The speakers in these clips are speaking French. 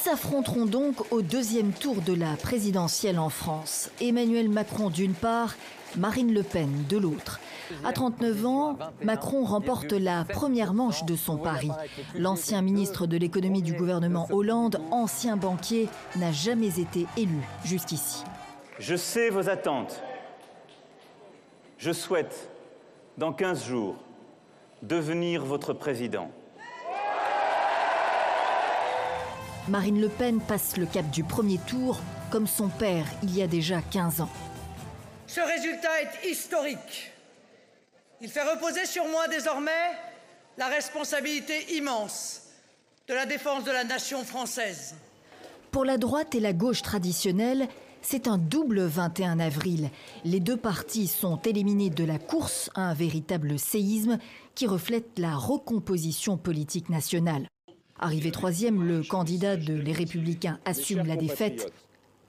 s'affronteront donc au deuxième tour de la présidentielle en France. Emmanuel Macron d'une part, Marine Le Pen de l'autre. À 39 ans, Macron remporte la première manche de son pari. L'ancien ministre de l'économie du gouvernement Hollande, ancien banquier, n'a jamais été élu jusqu'ici. Je sais vos attentes. Je souhaite, dans 15 jours, devenir votre président. Marine Le Pen passe le cap du premier tour, comme son père il y a déjà 15 ans. Ce résultat est historique. Il fait reposer sur moi désormais la responsabilité immense de la défense de la nation française. Pour la droite et la gauche traditionnelle, c'est un double 21 avril. Les deux partis sont éliminés de la course, un véritable séisme qui reflète la recomposition politique nationale. Arrivé troisième, le candidat de Les Républicains assume la défaite.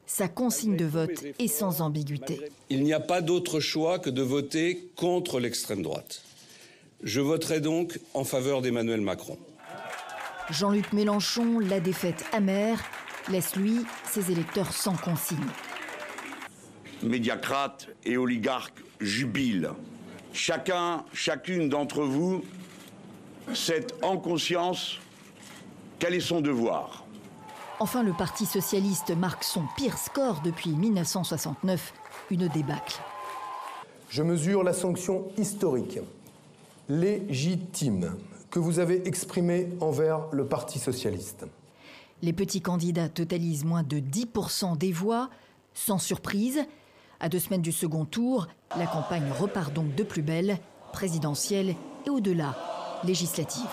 Sa consigne de vote est sans ambiguïté. Il n'y a pas d'autre choix que de voter contre l'extrême droite. Je voterai donc en faveur d'Emmanuel Macron. Jean-Luc Mélenchon, la défaite amère, laisse lui ses électeurs sans consigne. Médiacrates et oligarques jubilent. Chacune d'entre vous sait en conscience quel est son devoir. Enfin, le Parti socialiste marque son pire score depuis 1969, une débâcle. Je mesure la sanction historique, légitime, que vous avez exprimée envers le Parti socialiste. Les petits candidats totalisent moins de 10% des voix. Sans surprise, à 2 semaines du second tour, la campagne repart donc de plus belle, présidentielle et au-delà, législative.